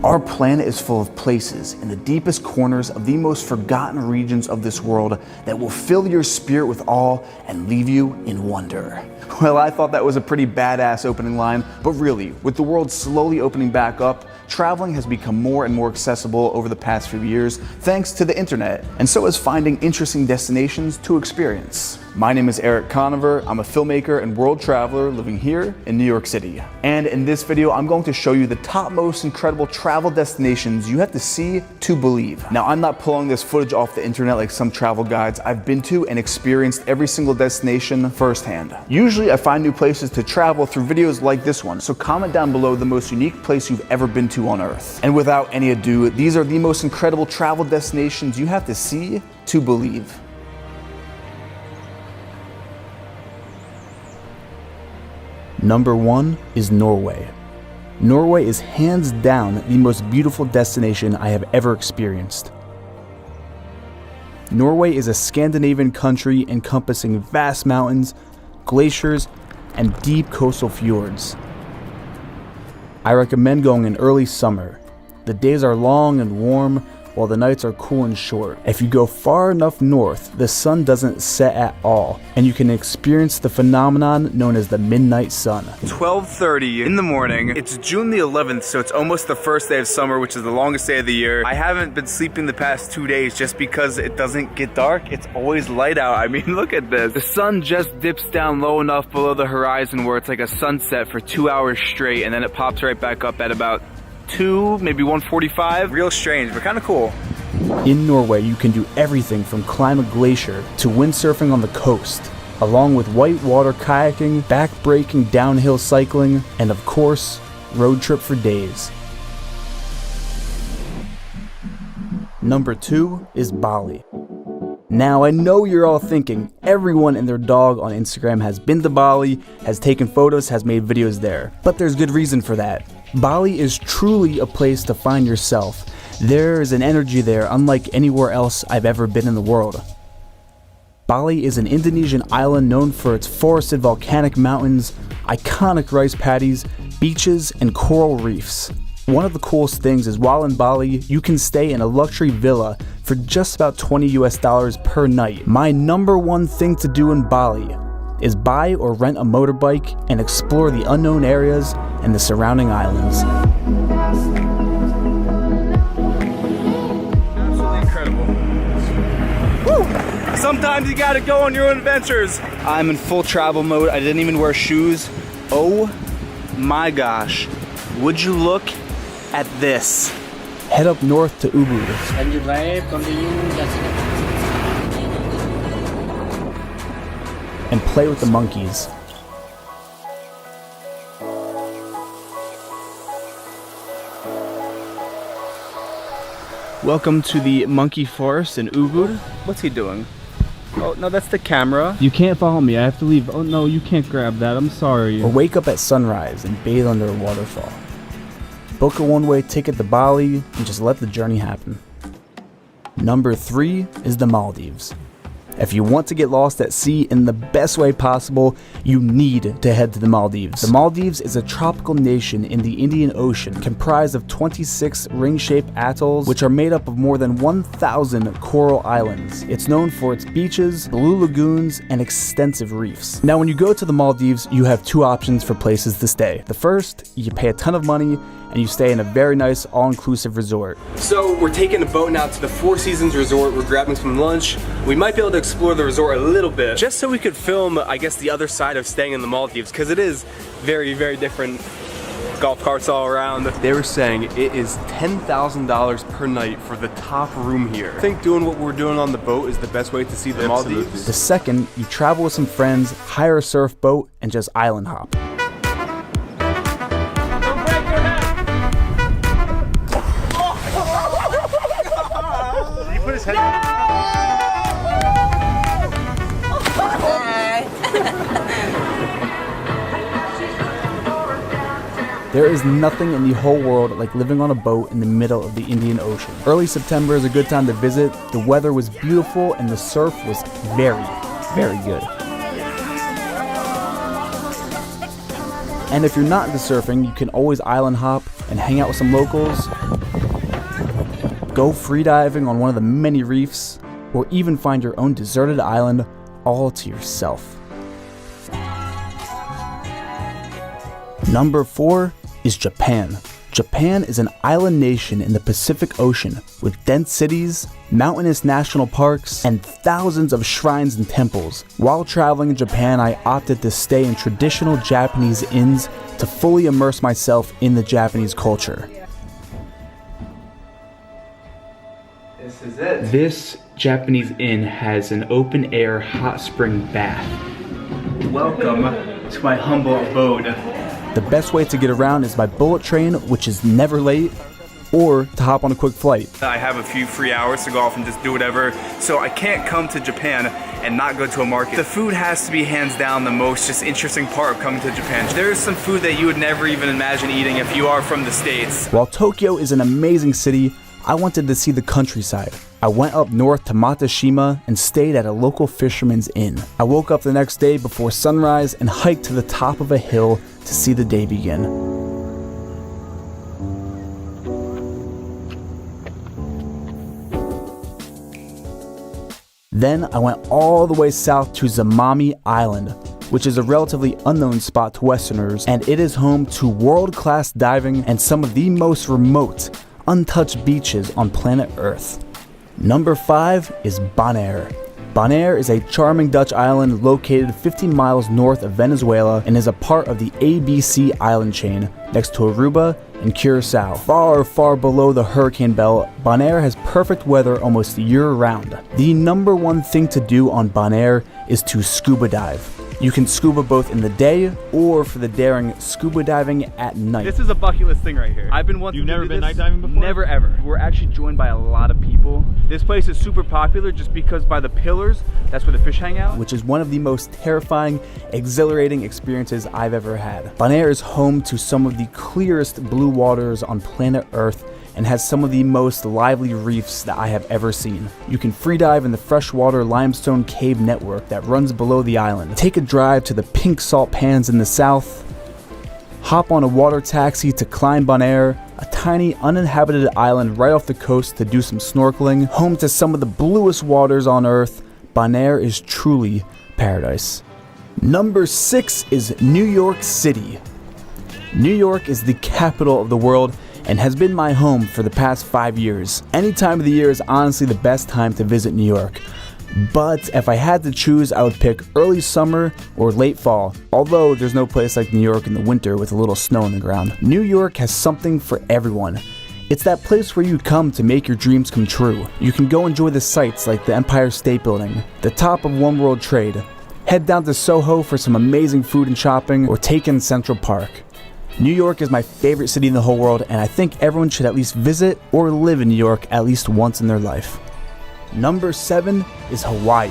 Our planet is full of places in the deepest corners of the most forgotten regions of this world that will fill your spirit with awe and leave you in wonder. Well, I thought that was a pretty badass opening line, but really, with the world slowly opening back up, traveling has become more and more accessible over the past few years thanks to the internet, and so is finding interesting destinations to experience. My name is Eric Conover. I'm a filmmaker and world traveler living here in New York City. And in this video, I'm going to show you the top most incredible travel destinations you have to see to believe. Now, I'm not pulling this footage off the internet like some travel guides. I've been to and experienced every single destination firsthand. Usually, I find new places to travel through videos like this one, so comment down below the most unique place you've ever been to on Earth. And without any ado, these are the most incredible travel destinations you have to see to believe. Number 1 is Norway. Norway is hands down the most beautiful destination I have ever experienced. Norway is a Scandinavian country encompassing vast mountains, glaciers, and deep coastal fjords. I recommend going in early summer. The days are long and warm, while the nights are cool and short. If you go far enough north, the sun doesn't set at all, and you can experience the phenomenon known as the midnight sun. 12:30 in the morning. It's June the 11th, so it's almost the first day of summer, which is the longest day of the year. I haven't been sleeping the past 2 days just because it doesn't get dark. It's always light out. I mean, look at this. The sun just dips down low enough below the horizon where it's like a sunset for 2 hours straight, and then it pops right back up at about 2, maybe 1:45. Real strange, but kind of cool. In Norway, you can do everything from climb a glacier to windsurfing on the coast, along with whitewater kayaking, backbreaking downhill cycling, and of course, road trip for days. Number 2 is Bali. Now, I know you're all thinking, everyone and their dog on Instagram has been to Bali, has taken photos, has made videos there. But there's good reason for that. Bali is truly a place to find yourself. There is an energy there unlike anywhere else I've ever been in the world. Bali is an Indonesian island known for its forested volcanic mountains, iconic rice paddies, beaches, and coral reefs. One of the coolest things is while in Bali, you can stay in a luxury villa for just about $20 US per night. My number one thing to do in Bali is buy or rent a motorbike and explore the unknown areas and the surrounding islands. Absolutely incredible. Woo! Sometimes you gotta go on your own adventures. I'm in full travel mode. I didn't even wear shoes. Oh my gosh. Would you look at this? Head up north to Ubud. When you drive, continue and play with the monkeys. Welcome to the monkey forest in Ubud. What's he doing? Oh, no, that's the camera. You can't follow me. I have to leave. Oh, no, you can't grab that. I'm sorry. Or wake up at sunrise and bathe under a waterfall. Book a one-way ticket to Bali and just let the journey happen. Number 3 is the Maldives. If you want to get lost at sea in the best way possible, you need to head to the Maldives. The Maldives is a tropical nation in the Indian Ocean, comprised of 26 ring-shaped atolls, which are made up of more than 1,000 coral islands. It's known for its beaches, blue lagoons, and extensive reefs. Now, when you go to the Maldives, you have 2 options for places to stay. The first, you pay a ton of money, and you stay in a very nice all-inclusive resort. So we're taking a boat now to the Four Seasons Resort. We're grabbing some lunch. We might be able to explore the resort a little bit, just so we could film, I guess, the other side of staying in the Maldives, because it is very, very different. Golf carts all around. They were saying it is $10,000 per night for the top room here. I think doing what we're doing on the boat is the best way to see the Maldives. The second, you travel with some friends, hire a surf boat, and just island hop. There is nothing in the whole world like living on a boat in the middle of the Indian Ocean. Early September is a good time to visit. The weather was beautiful and the surf was very, very good. And if you're not into surfing, you can always island hop and hang out with some locals, go freediving on one of the many reefs, or even find your own deserted island all to yourself. Number 4 is Japan. Japan is an island nation in the Pacific Ocean with dense cities, mountainous national parks, and thousands of shrines and temples. While traveling in Japan, I opted to stay in traditional Japanese inns to fully immerse myself in the Japanese culture. This is it. This Japanese inn has an open-air hot spring bath. Welcome to my humble abode. The best way to get around is by bullet train, which is never late, or to hop on a quick flight. I have a few free hours to go off and just do whatever, so I can't come to Japan and not go to a market. The food has to be hands down the most just interesting part of coming to Japan. There's some food that you would never even imagine eating if you are from the States. While Tokyo is an amazing city, I wanted to see the countryside. I went up north to Matashima and stayed at a local fisherman's inn. I woke up the next day before sunrise and hiked to the top of a hill to see the day begin. Then I went all the way south to Zamami Island, which is a relatively unknown spot to Westerners, and it is home to world-class diving and some of the most remote, untouched beaches on planet Earth. Number 5 is Bonaire. Bonaire is a charming Dutch island located 50 miles north of Venezuela and is a part of the ABC island chain next to Aruba and Curacao. Far, far below the hurricane belt, Bonaire has perfect weather almost year-round. The number one thing to do on Bonaire is to scuba dive. You can scuba both in the day or for the daring scuba diving at night. This is a bucket list thing right here. I've been wanting You've to never do been this. night diving before? Never ever. We're actually joined by a lot of people. This place is super popular just because by the pillars, that's where the fish hang out. Which is one of the most terrifying, exhilarating experiences I've ever had. Bonaire is home to some of the clearest blue waters on planet Earth and has some of the most lively reefs that I have ever seen. You can freedive in the freshwater limestone cave network that runs below the island. Take a drive to the pink salt pans in the south. Hop on a water taxi to Klein Bonaire, a tiny uninhabited island right off the coast to do some snorkeling. Home to some of the bluest waters on Earth, Bonaire is truly paradise. Number 6 is New York City. New York is the capital of the world and has been my home for the past 5 years. Any time of the year is honestly the best time to visit New York. But if I had to choose, I would pick early summer or late fall, although there's no place like New York in the winter with a little snow on the ground. New York has something for everyone. It's that place where you come to make your dreams come true. You can go enjoy the sights like the Empire State Building, the top of One World Trade, head down to Soho for some amazing food and shopping, or take in Central Park. New York is my favorite city in the whole world, and I think everyone should at least visit or live in New York at least once in their life. Number 7 is Hawaii.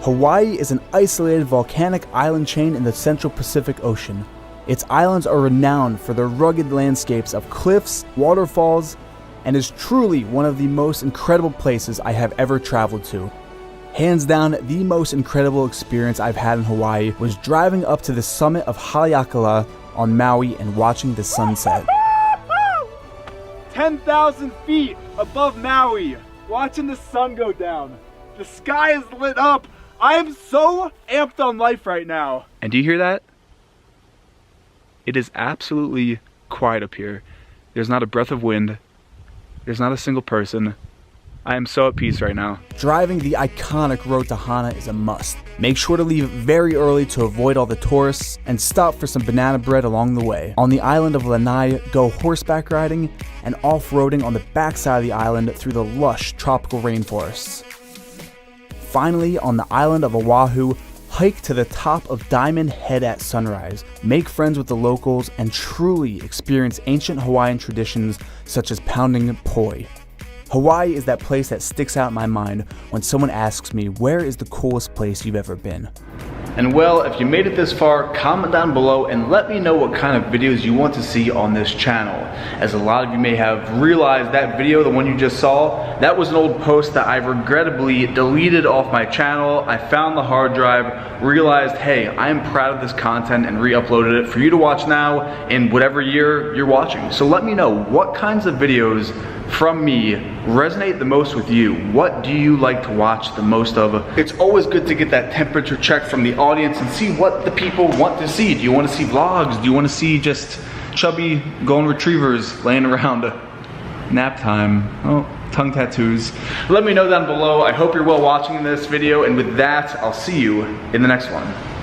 Hawaii is an isolated volcanic island chain in the Central Pacific Ocean. Its islands are renowned for their rugged landscapes of cliffs, waterfalls, and is truly one of the most incredible places I have ever traveled to. Hands down, the most incredible experience I've had in Hawaii was driving up to the summit of Haleakala on Maui and watching the sunset. 10,000 feet above Maui, watching the sun go down. The sky is lit up. I am so amped on life right now. And do you hear that? It is absolutely quiet up here. There's not a breath of wind. There's not a single person. I am so at peace right now. Driving the iconic road to Hana is a must. Make sure to leave very early to avoid all the tourists and stop for some banana bread along the way. On the island of Lanai, go horseback riding and off-roading on the backside of the island through the lush tropical rainforests. Finally, on the island of Oahu, hike to the top of Diamond Head at sunrise, make friends with the locals, and truly experience ancient Hawaiian traditions such as pounding poi. Hawaii is that place that sticks out in my mind when someone asks me, where is the coolest place you've ever been? And well, if you made it this far, comment down below and let me know what kind of videos you want to see on this channel. As a lot of you may have realized, that video, the one you just saw, that was an old post that I regrettably deleted off my channel. I found the hard drive, realized, hey, I am proud of this content, and re-uploaded it for you to watch now in whatever year you're watching. So let me know what kinds of videos from me resonate the most with you. What do you like to watch the most of? It's always good to get that temperature check from the audience and see what the people want to see. Do you want to see vlogs? Do you want to see just chubby golden retrievers laying around? Nap time. Oh, tongue tattoos. Let me know down below. I hope you're well watching this video, and with that, I'll see you in the next one.